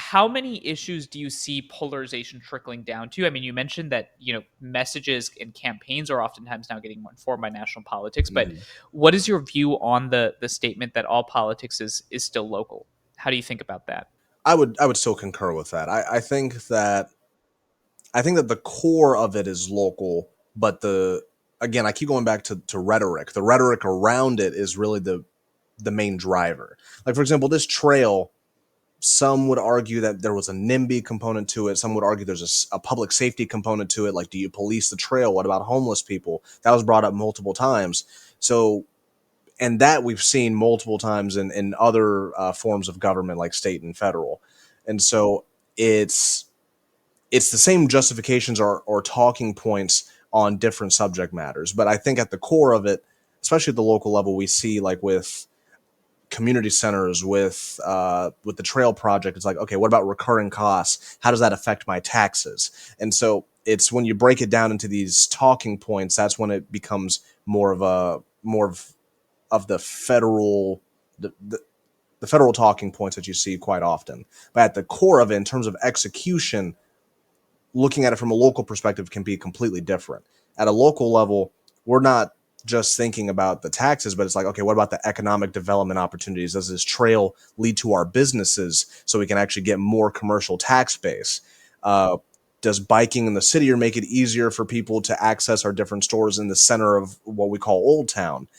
how many issues do you see polarization trickling down to? I mean, you mentioned that, messages and campaigns are oftentimes now getting more informed by national politics, but Mhm. what is your view on the statement that all politics is still local? How do you think about that? I would still concur with that. I think that the core of it is local, but the again, I keep going back to rhetoric. The rhetoric around it is really the main driver. Like for example, this trail, some would argue that there was a NIMBY component to it. Some would argue there's a public safety component to it. Like, do you police the trail? What about homeless people? That was brought up multiple times. So, and that we've seen multiple times in other forms of government, like state and federal. And so it's it's the same justifications or talking points on different subject matters. But I think at the core of it, especially at the local level, we see like with community centers, with the trail project, it's like, okay, what about recurring costs? How does that affect my taxes? And so it's when you break it down into these talking points, that's when it becomes more of the federal the federal talking points that you see quite often. But at the core of it, in terms of execution, looking at it from a local perspective can be completely different. At a local level, we're not just thinking about the taxes, but it's like, okay, what about the economic development opportunities? Does this trail lead to our businesses so we can actually get more commercial tax base? Uh, does biking in the city or make it easier for people to access our different stores in the center of what we call Old Town?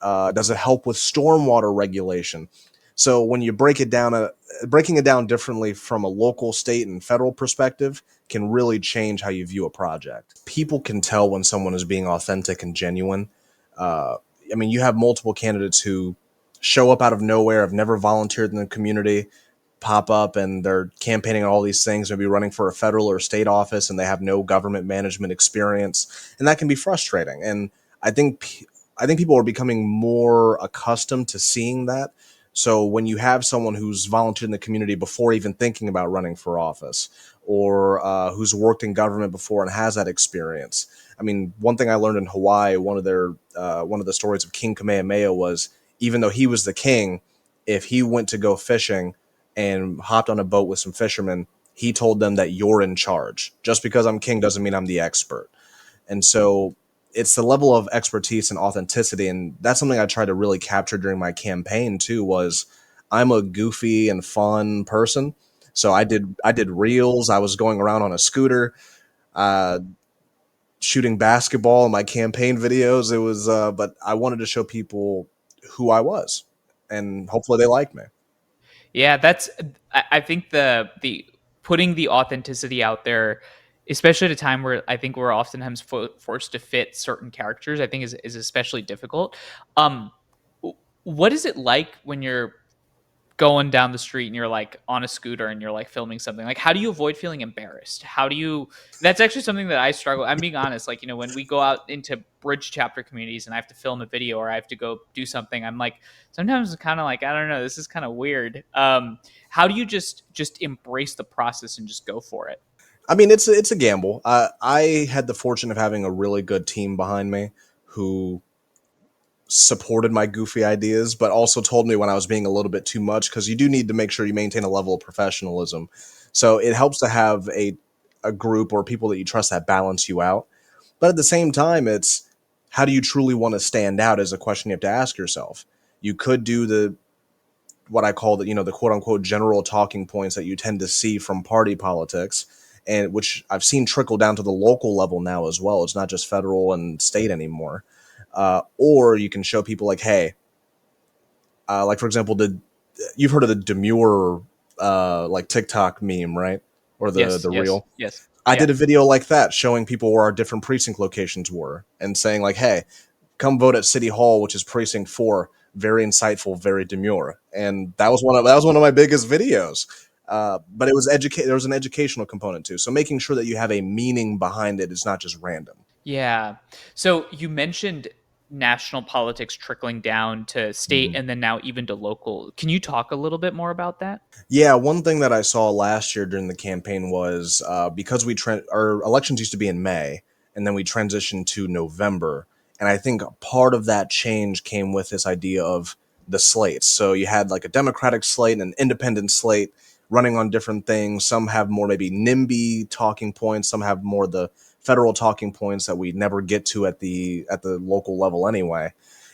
Does it help with stormwater regulation? So when you breaking it down differently from a local, state, and federal perspective can really change how you view a project. People can tell when someone is being authentic and genuine. Uh, I mean, you have multiple candidates who show up out of nowhere, have never volunteered in the community, pop up and they're campaigning on all these things, maybe running for a federal or state office, and they have no government management experience, and that can be frustrating. And I think I think people are becoming more accustomed to seeing that. So when you have someone who's volunteered in the community before even thinking about running for office, or who's worked in government before and has that experience, I mean, one thing I learned in Hawaii, one of the stories of King Kamehameha was even though he was the king, if he went to go fishing and hopped on a boat with some fishermen, he told them that you're in charge. Just because I'm king doesn't mean I'm the expert. And so it's the level of expertise and authenticity, and that's something I tried to really capture during my campaign too. Was I'm a goofy and fun person, so I did reels. I was going around on a scooter, uh, shooting basketball in my campaign videos. It was, but I wanted to show people who I was, and hopefully they liked me. Yeah, I think the putting the authenticity out there, especially at a time where I think we're oftentimes forced to fit certain characters, I think is especially difficult. Um, what is it like when you're going down the street and you're like on a scooter and you're like filming something? Like, how do you avoid feeling embarrassed? How do you That's actually something that I struggle. I'm being honest. Like, when we go out into bridge chapter communities and I have to film a video or I have to go do something, I'm like, sometimes it's kind of like, I don't know, this is kind of weird. How do you just embrace the process and just go for it? I mean, it's a gamble. I had the fortune of having a really good team behind me who supported my goofy ideas, but also told me when I was being a little bit too much because you do need to make sure you maintain a level of professionalism. So it helps to have a group or people that you trust that balance you out. But at the same time, it's how do you truly want to stand out is a question you have to ask yourself. You could do the what I call the quote unquote general talking points that you tend to see from party politics, and which I've seen trickle down to the local level now as well. It's not just federal and state anymore. Or you can show people like, hey, like for example, you've heard of the demure like TikTok meme, right? Or Yes, the yes, reel. yes. I Yeah. did a video like that showing people where our different precinct locations were and saying like, hey, come vote at City Hall, which is precinct 4. Very insightful, very demure, and that was one of my biggest videos. But there was an educational component too, so making sure that you have a meaning behind it is not just random. Yeah. So you mentioned national politics trickling down to state Mhm. and then now even to local. Can you talk a little bit more about that? Yeah, one thing that I saw last year during the campaign was because our elections used to be in May, and then we transitioned to November, and I think part of that change came with this idea of the slates. So you had like a Democratic slate and an independent slate. running on different things. Some have more maybe NIMBY talking points. Some have more the federal talking points that we never get to at the local level anyway.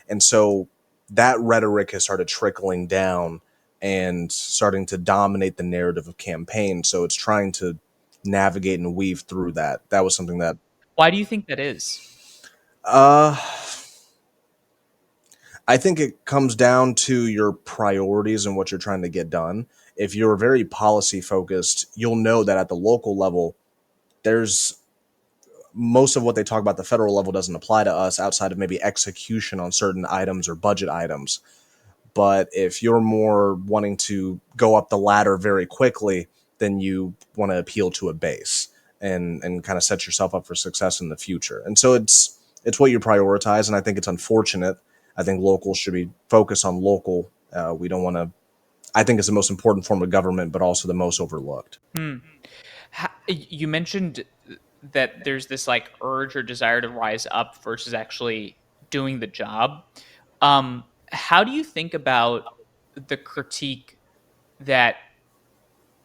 And so that rhetoric has started trickling down and starting to dominate the narrative of campaign. So it's trying to navigate and weave through that. That was something that Why do you think that is? uh I think it comes down to your priorities and what you're trying to get done. If you're very policy focused, you'll know that at the local level, there's most of what they talk about at the federal level doesn't apply to us outside of maybe execution on certain items or budget items. But if you're more wanting to go up the ladder very quickly, then you want to appeal to a base and kind of set yourself up for success in the future. And so it's what you prioritize, and I think it's unfortunate. I think locals should be focused on local. We don't want to. I think it's the most important form of government, but also the most overlooked. Hmm. You mentioned that there's this like urge or desire to rise up versus actually doing the job. How do you think about the critique that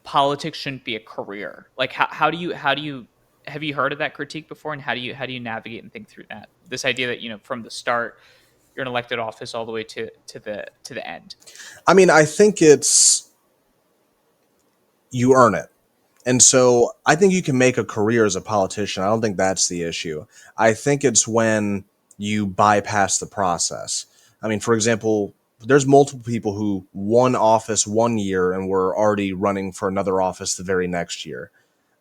politics shouldn't be a career? Like how do you have you heard of that critique before, and how do you navigate and think through that? This idea that from the start you're in elected office all the way to the end. I mean, I think it's you earn it. And so I think you can make a career as a politician. I don't think that's the issue. I think it's when you bypass the process. I mean, for example, there's multiple people who won office 1 year and were already running for another office the very next year.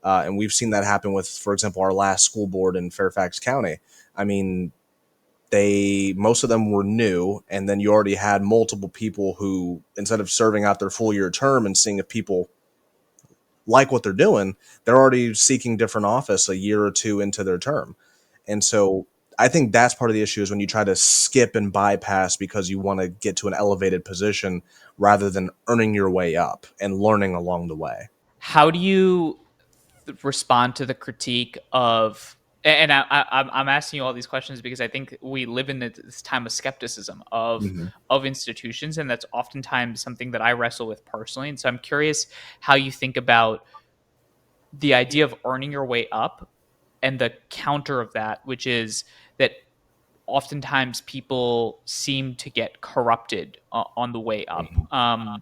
And we've seen that happen with, for example, our last school board in Fairfax County. I mean, most of them were new, and then you already had multiple people who, instead of serving out their full year term and seeing if people like what they're doing, they're already seeking different office a year or two into their term. And so I think that's part of the issue is when you try to skip and bypass because you want to get to an elevated position rather than earning your way up and learning along the way. How do you respond to the critique of, and I'm asking you all these questions because I think we live in this time of skepticism Mhm. of institutions, and that's oftentimes something that I wrestle with personally. And so I'm curious how you think about the idea of earning your way up and the counter of that, which is that oftentimes people seem to get corrupted on the way up. Mhm.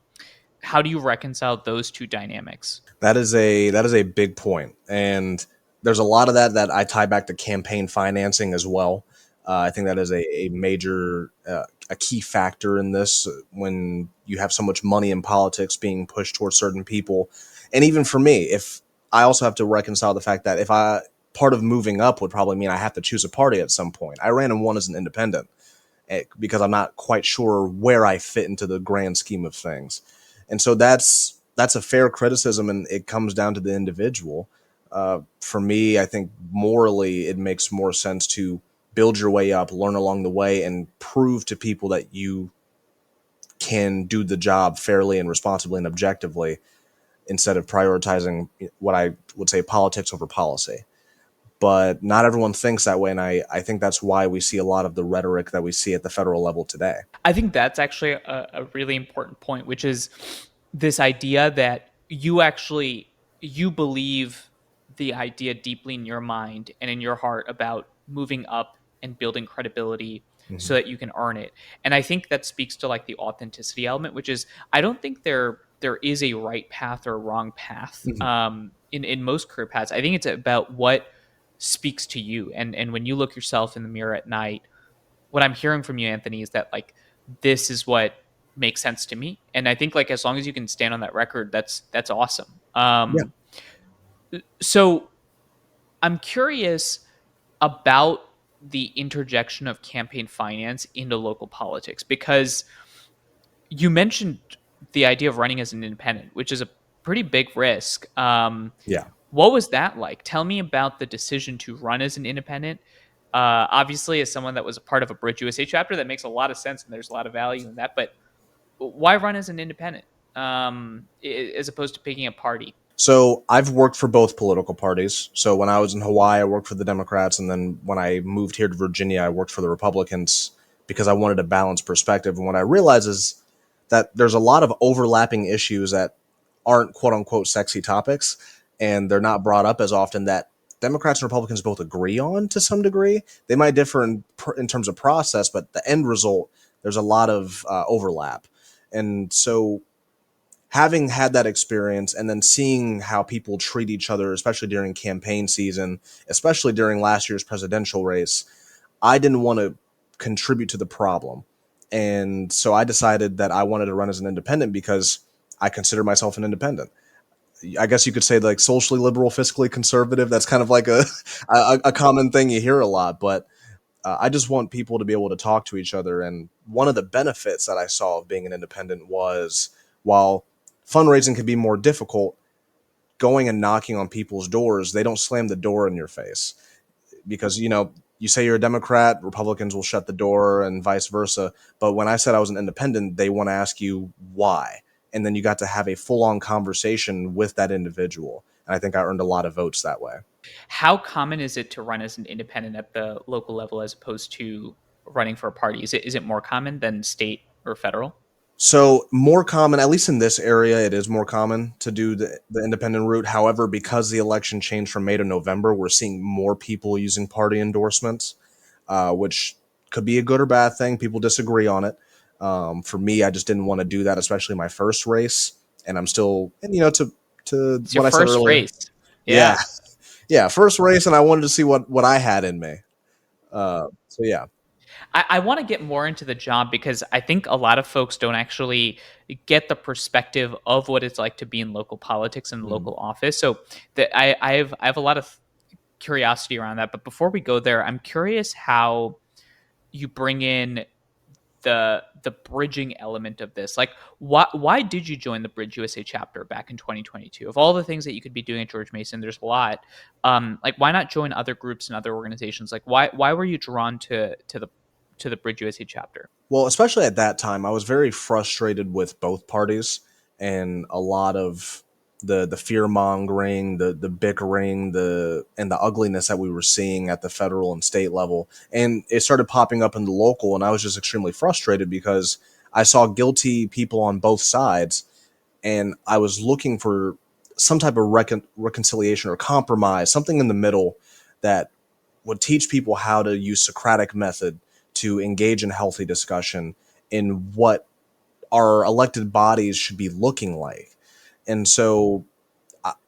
How do you reconcile those two dynamics? That is a big point, and there's a lot of that I tie back to campaign financing as well. I think that is a major a key factor in this when you have so much money in politics being pushed towards certain people, and even for me, if I also have to reconcile the fact that if I part of moving up would probably mean I have to choose a party at some point. I ran and won as an independent because I'm not quite sure where I fit into the grand scheme of things. And so that's a fair criticism, and it comes down to the individual. For me, I think morally, it makes more sense to build your way up, learn along the way, and prove to people that you can do the job fairly and responsibly and objectively instead of prioritizing what I would say politics over policy. But not everyone thinks that way, and I think that's why we see a lot of the rhetoric that we see at the federal level today. I think that's actually a really important point, which is this idea that you believe the idea deeply in your mind and in your heart about moving up and building credibility so Mhm. that you can earn it. And I think that speaks to like the authenticity element, which is I don't think there is a right path or a wrong path Mhm. in most career paths. I think it's about what speaks to you, and when you look yourself in the mirror at night, what I'm hearing from you, Anthony, is that like this is what makes sense to me, and I think like as long as you can stand on that record, that's awesome. Yeah. So I'm curious about the interjection of campaign finance into local politics because you mentioned the idea of running as an independent, which is a pretty big risk. Yeah. What was that like? Tell me about the decision to run as an independent. Obviously, as someone that was a part of a Bridge USA chapter, that makes a lot of sense and there's a lot of value in that. But why run as an independent as opposed to picking a party? So I've worked for both political parties. So when I was in Hawaii, I worked for the Democrats, and then when I moved here to Virginia, I worked for the Republicans because I wanted a balanced perspective. And what I realized is that there's a lot of overlapping issues that aren't quote unquote sexy topics, and they're not brought up as often, that Democrats and Republicans both agree on to some degree. They might differ in terms of process, but the end result, there's a lot of overlap. And so, having had that experience and then seeing how people treat each other, especially during campaign season, especially during last year's presidential race, I didn't want to contribute to the problem. And so I decided that I wanted to run as an independent because I consider myself an independent. I guess you could say like socially liberal, fiscally conservative. That's kind of like a common thing you hear a lot, but I just want people to be able to talk to each other. And one of the benefits that I saw of being an independent was, while fundraising can be more difficult, going and knocking on people's doors, they don't slam the door in your face, because you say you're a Democrat, Republicans will shut the door and vice versa. But when I said I was an independent, they want to ask you why. And then you got to have a full on conversation with that individual. And I think I earned a lot of votes that way. How common is it to run as an independent at the local level as opposed to running for a party? Is it more common than state or federal? So, more common, at least in this area, it is more common to do the independent route. However, because the election changed from May to November, we're seeing more people using party endorsements, which could be a good or bad thing. People disagree on it. For me, I just didn't want to do that, especially my first race. And I'm still, and to It's your what I said first earlier, race. yeah, Yeah. yeah, first race, and I wanted to see what I had in me. So yeah. I want to get more into the job because I think a lot of folks don't actually get the perspective of what it's like to be in local politics and Mhm. local office. So I have a lot of curiosity around that. But before we go there, I'm curious how you bring in the bridging element of this. Like, why did you join the Bridge USA chapter back in 2022? Of all the things that you could be doing at George Mason, there's a lot. Like, why not join other groups and other organizations? Like, why were you drawn to the Bridge USA chapter? Well, especially at that time, I was very frustrated with both parties, and a lot of the fear mongering, the bickering, and the ugliness that we were seeing at the federal and state level. And it started popping up in the local, and I was just extremely frustrated because I saw guilty people on both sides, and I was looking for some type of reconciliation or compromise, something in the middle that would teach people how to use Socratic method to engage in healthy discussion in what our elected bodies should be looking like. And so,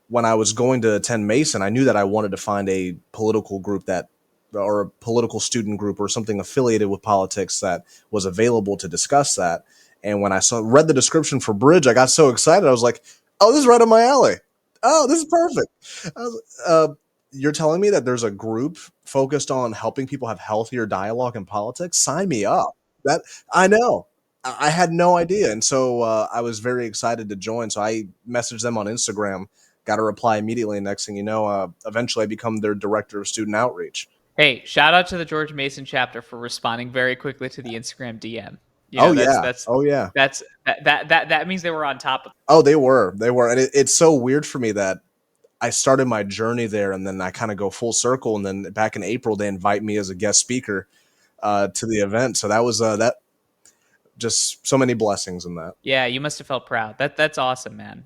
when I was going to attend Mason, I knew that I wanted to find a political group that, or a political student group or something affiliated with politics that was available to discuss that. And when I read the description for Bridge, I got so excited. I was like, "Oh, this is right up my alley. Oh, this is perfect." You're telling me that there's a group focused on helping people have healthier dialogue in politics? Sign me up. That I know. I had no idea, and so I was very excited to join. So I messaged them on Instagram, got a reply immediately. And next thing you know, eventually I become their director of student outreach. Hey, shout out to the George Mason chapter for responding very quickly to the Instagram DM. You Oh know, that's yeah, that's oh yeah, that's that means they were on top of. oh they were, and it's so weird for me that I started my journey there, and then I kind of go full circle, and then back in April they invite me as a guest speaker to the event. So that was that just so many blessings in that. Yeah, you must have felt proud. That's awesome, man.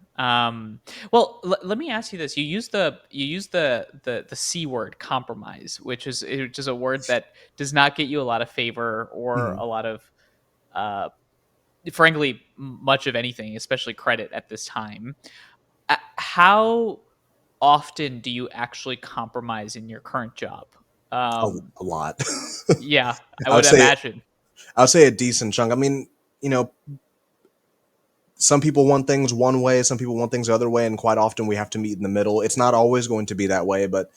Well, let me ask you this: you use the C word, compromise, which is a word that does not get you a lot of favor or Mhm. a lot of, uh, frankly, much of anything, especially credit at this time. How often do you actually compromise in your current job? a, Um, a lot. yeah, I I would would say imagine. I would say a decent chunk. I mean, you know, some people want things one way, some people want things the other way, and quite often we have to meet in the middle. It's not always going to be that way, but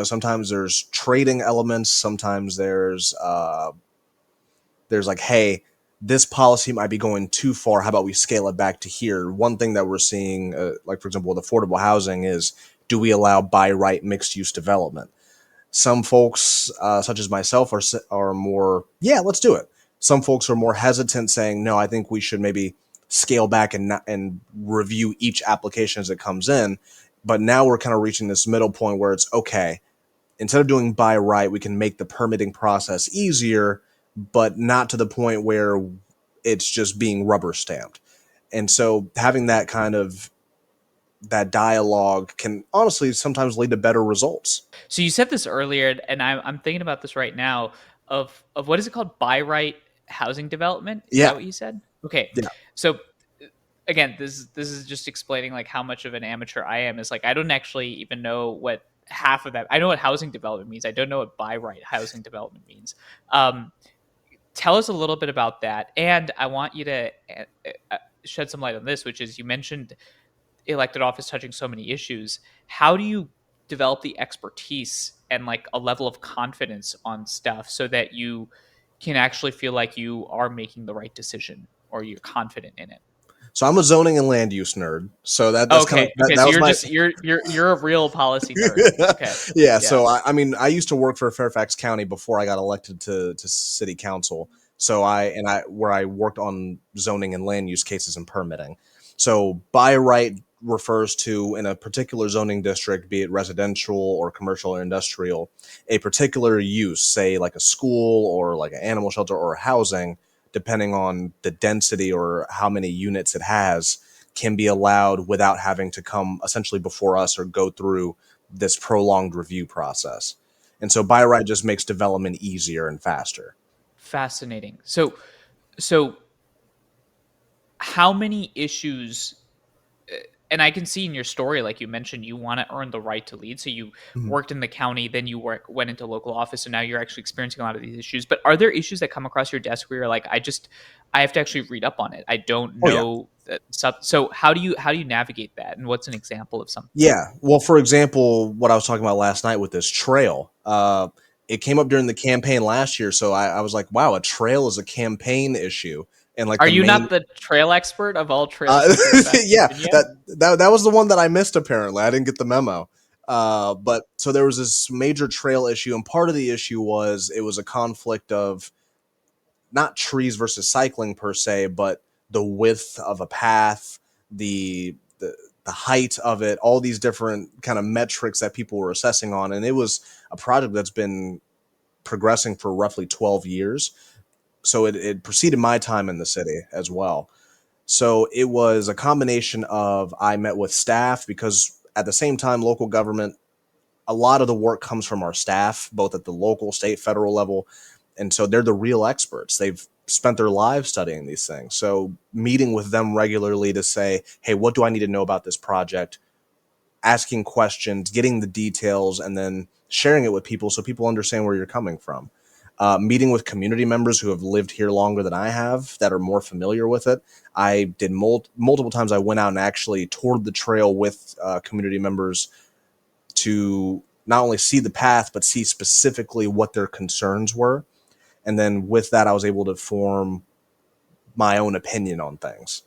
sometimes there's trading elements, sometimes there's like, hey, this policy might be going too far. How about we scale it back to here? One thing that we're seeing, like for example, with affordable housing, is do we allow by right mixed use development? Some folks, such as myself, are more, yeah, let's do it. Some folks are more hesitant, saying, no, I think we should maybe scale back and review each application as it comes in. But now we're kind of reaching this middle point where it's okay. Instead of doing by right, we can make the permitting process easier, but not to the point where it's just being rubber stamped. And so having that kind of that dialogue can honestly sometimes lead to better results. So you said this earlier, and I'm thinking about this right now of what is it called? By right housing development? Is that Yeah, what you said? Okay. yeah. So again, this is just explaining like how much of an amateur I am. Is like I don't actually even know what half of that. I know what housing development means. I don't know what by right housing development means. Um, Tell us a little bit about that, and I want you to shed some light on this, which is you mentioned elected office touching so many issues. How do you develop the expertise and like a level of confidence on stuff so that you can actually feel like you are making the right decision or you're confident in it? So I'm a zoning and land use nerd. So that's kind of Okay, okay, that so was you're my just you're a real policy nerd. Okay. yeah. Yeah. So I mean, I used to work for Fairfax County before I got elected to city council. So I where I worked on zoning and land use cases and permitting. So by right refers to in a particular zoning district, be it residential or commercial or industrial, a particular use, say like a school or like an animal shelter or housing, depending on the density or how many units it has, can be allowed without having to come essentially before us or go through this prolonged review process. And so by right just makes development easier and faster. Fascinating. So how many issues and I can see in your story, like you mentioned, you want to earn the right to lead. So you Mhm. worked in the county, then you went into local office, and now you're actually experiencing a lot of these issues. But are there issues that come across your desk where you're like, I have to actually read up on it. I don't Oh yeah. know that stuff. So how do you navigate that? And what's an example of something? Yeah. Well, for example, what I was talking about last night with this trail, it came up during the campaign last year. So I was like, wow, a trail is a campaign issue. And like Are the you main, not the trail expert of all trails in Fairfax, yeah, Virginia? that was the one that I missed. Apparently, I didn't get the memo. But so there was this major trail issue, and part of the issue was it was a conflict of not trees versus cycling per se, but the width of a path, the height of it, all these different kind of metrics that people were assessing on, and it was a project that's been progressing for roughly 12 years. So it preceded my time in the city as well. So it was a combination of I met with staff because at the same time, local government, a lot of the work comes from our staff, both at the local, state, federal level. And so they're the real experts. They've spent their lives studying these things. So meeting with them regularly to say, hey, what do I need to know about this project? Asking questions, getting the details, and then sharing it with people so people understand where you're coming from. Meeting with community members who have lived here longer than I have that are more familiar with it. I did multiple times. I went out and actually toured the trail with community members to not only see the path, but see specifically what their concerns were. And then with that, I was able to form my own opinion on things.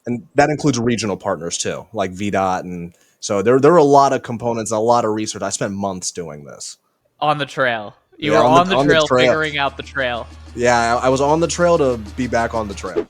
And that includes regional partners too, like VDOT. And so there were a lot of components, a lot of research. I spent months doing this. On the trail. You Yeah, were on the on the trail trail. figuring out the trail. Yeah, I was on the trail to be back on the trail.